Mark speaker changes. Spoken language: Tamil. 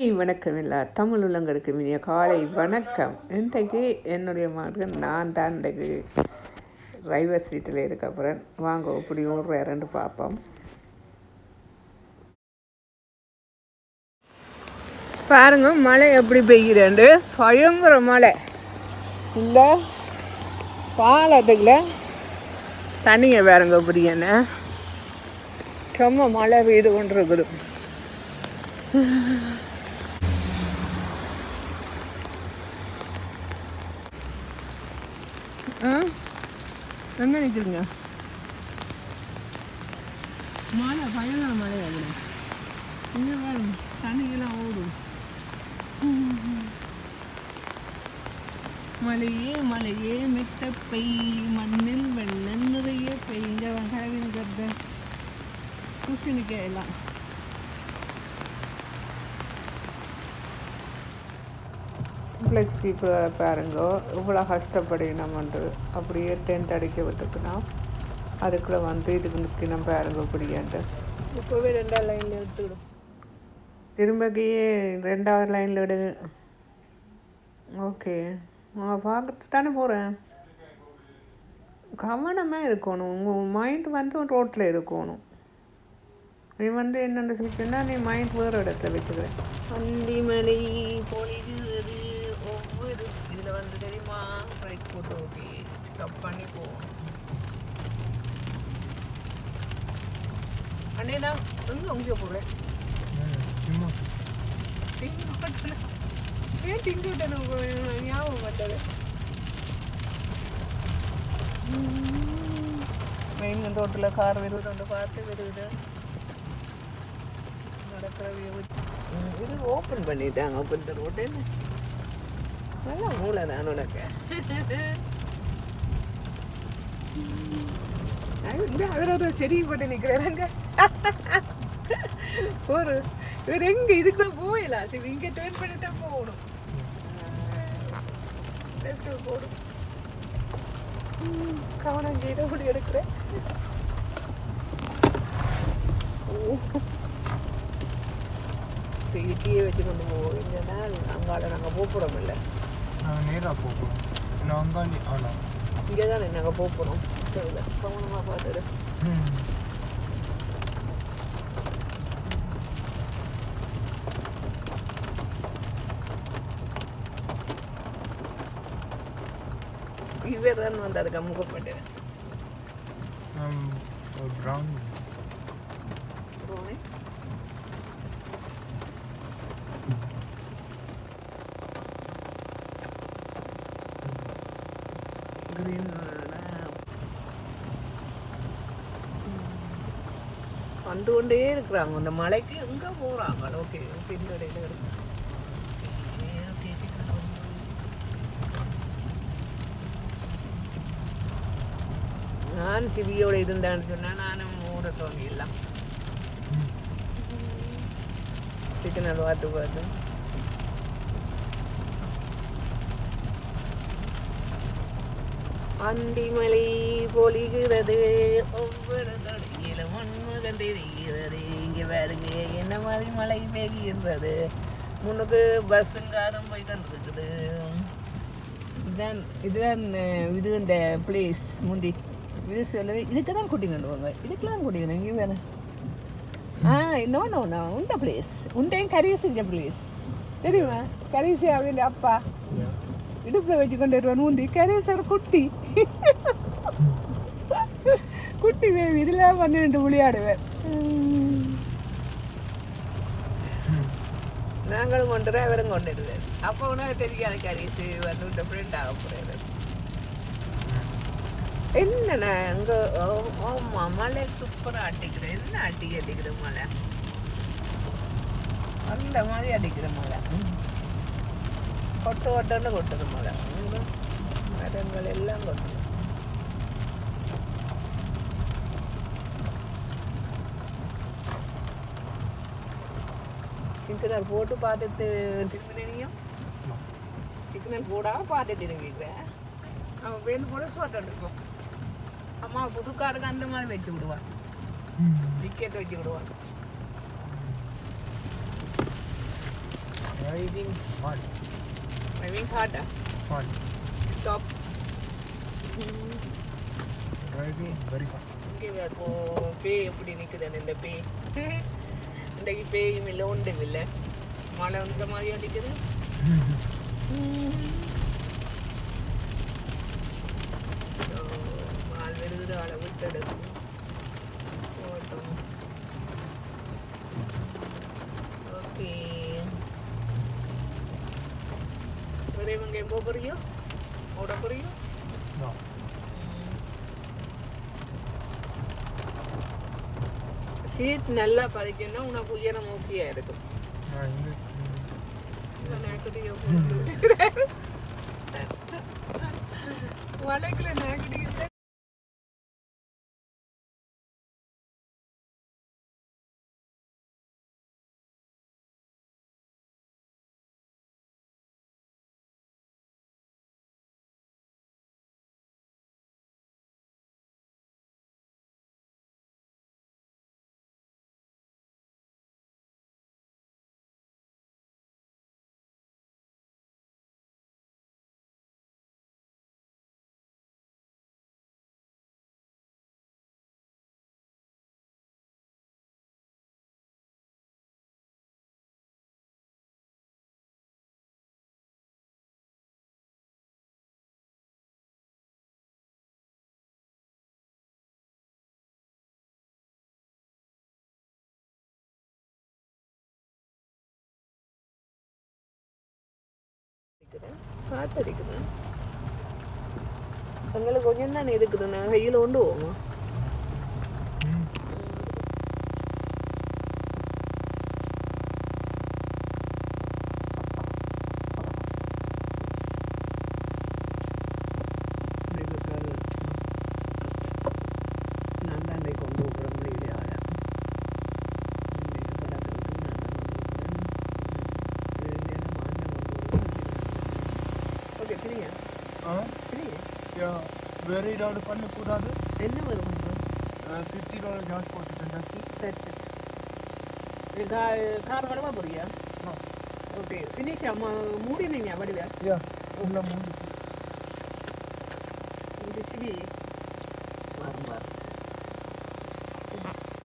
Speaker 1: வணக்கம் எல்லா தமிழ் உள்ளங்களுக்கு இனிய காலை வணக்கம். இன்றைக்கு என்னுடைய மகன் நான் தான் இன்றைக்கு டிரைவர் சீட்டில் இருக்க போகிறேன். வாங்க இப்படி ஓடுறாருன்னு பார்ப்போம். பாருங்க மழை எப்படி பெய்யுதுண்டு, பயங்கர மழை. இந்த பாலத்துக்குள்ள தண்ணியை பாருங்க இப்படி என்ன செம்ம மழை பெய்து கொண்டு இருக்குது. எங்கே நிற்கிறீங்க? மழை பயங்கர மழை அப்படி இங்கே பாருங்க தண்ணியெல்லாம் ஓடும். மழையே மழையே மெத்த பெய், மண்ணில் வெள்ளம் நிறைய பெய்ஞ்ச வெங்காயம் கருத குசினிக்காய் எல்லாம். ஃப்ளெக்ஸ் பீப்புளை பாருங்க இவ்வளோ கஷ்டப்படினோம்ண்டு அப்படியே டென்ட் அடிக்க விட்டுக்குனா அதுக்குள்ளே வந்து இதுக்கு நிற்கணும் பாருங்க இப்படியான்ட்டு. இப்போவே 2வது லைனில் எடுத்துக்கிடும், திரும்பக்கியே 2வது லைனில் எடு. ஓகே பார்க்கறது தானே போகிறேன். கவனமாக இருக்கணும், உங்கள் மைண்ட் வந்து ரோட்டில் இருக்கணும். நீ வந்து என்னென்னு சொல்லிச்சுன்னா நீ மைண்ட் வேறு இடத்துல வச்சுக்கிறேன். அந்தி மலை பொழிகிறது ஒவ்வொரு இதில் வந்து தெரியுமா ரைட் போட்டு ஓகே ஸ்டாப் பண்ணி போகணும். அண்ணே நான் எங்கே உங்கே போகிறேன் ஏன் திங்கிட்டேன் ஞாபகம் வந்தது. மெயின் ரோட்டில் கார் வருது பார்த்து வருது நடக்கிற இது ஓப்பன் பண்ணிட்டாங்க. ஓப்பன் இந்த ரோட்டு நல்லா மூளை நான் உனக்கு இல்லை அவரோட செடி போட்டு நிற்கிறாங்க. ஒரு இவர் எங்கே இதுக்கு போயிடலாம். சரி இங்கே டேர்ன் பண்ணிட்டா போகணும், லெஃப்ட் போடும். கவனம் செய்த அப்படி எடுக்கிறேன். இதுக்கே வச்சு கொண்டு போவோம். இல்லைன்னா அங்கால நாங்கள் போகிறோம். இல்லை
Speaker 2: நேராக போகிறோம்.
Speaker 1: இங்கே தானே நாங்கள் போகிறோம். கவனமாக பார்த்துடு. இவர் தான் வந்து அதுக்கு அமுகப்பட்டேன்.
Speaker 2: ப்ரௌன்
Speaker 1: வந்து கொண்டே இருக்கிறாங்க. அந்த மலைக்கு எங்கே போகிறாங்க? ஓகே ஓகே இந்த இடையில இருக்கு. நான் சிவியோட இருந்தான்னு சொன்னா நானும் மூட தோண்டிடலாம். சிக்கனல் பார்த்து அந்திமலை பொழிகிறது ஒவ்வொரு தலையில மண்மகன் தெரிகிறது. இங்கே பாருங்க என்ன மாதிரி மழை பெய்கின்றது. முன்னுக்கு பஸ்ஸுங்காரும் போய் கொண்டிருக்குது. இதுதான் இது இந்த பிளேஸ் முந்தி இது சொல்லவே இதுக்கு தான் கூட்டி கொண்டுவாங்க. இதுக்கெல்லாம் கூட்டி கொண்டு இங்கே வேணும். நோ நோ நோ உண்ட பிளேஸ் உண்டையும் கறி செஞ்ச பிளேஸ் தெரியுமா? கரிசி அப்படின்னு அப்பா இடுப்பில் வச்சு கொண்டு வருவான். முந்தி கரேசர் குட்டி குட்டி வேவி இதில் வந்து 2 விளையாடுவேன். நாங்களும் கொண்டுறோம் அவரும் கொண்டுடுவேன். அப்போ உனக்கு தெரியாது கரீஸு வந்து ஃப்ரெண்ட் ஆக போகிறது. என்னண்ணா அங்கே ஆமாம் மழை சூப்பராக அடிக்கிறேன். என்ன அடிக்கிற மழை அந்த மாதிரி அடிக்கிற மழை. கொட்டுன்னு கொட்டுது மழை. மரங்கள் எல்லாம் கொட்டுது. சிக்கனல் போட்டு பார்த்துட்டு திரும்பினையும் சிக்கனல் போடாம பார்த்து திரும்பிக்கிறேன். அவன் வேணும் போட சோட்டு இருக்கும். அம்மா புதுக்காருக்கு அந்த மாதிரி வச்சு விடுவான், டிக்கெட் வச்சு விடுவான். driving
Speaker 2: Fun.
Speaker 1: harder.
Speaker 2: Fun.
Speaker 1: Stop.
Speaker 2: Driving very fun.
Speaker 1: இங்கே பேய் எப்படி நிற்குதானே இந்த பேய் இன்றைக்கு பேயும் இல்லை ஒன்றும் இல்லை மழை வந்த மாதிரி அடிக்குது ஆள் வருது ஆளை விட்டு எடுக்கும் ஓட்டம் ஓகே வேறு இவங்க எங்கே போறியோ ஓட போறியோ
Speaker 2: No.
Speaker 1: சீட் நல்லா பதிக்கணும்னா உனக்கு உயரம் ஓகேயா இருக்கும் வழக்கில் நாக்கடிக்க காத்தடிக்குது எங்களுக்கு கொஞ்சம் தானே இருக்குது நாங்கள் கையில் கொண்டு போவோம் நான் தான் கொண்டு போகிற முடியல ஆளா ஓகே சரியா
Speaker 2: Yeah. வேறு ஏதாவது பண்ணக்கூடாது
Speaker 1: என்ன வரும்
Speaker 2: $50 கேஸ் போட்டுட்டாச்சு
Speaker 1: சரி கார் வளவா போறியா ஓகே ஃபினிஷ் அம்மா மூடினீங்க வடிவா
Speaker 2: யா உள்ள மூடி
Speaker 1: முடிச்சு வரும்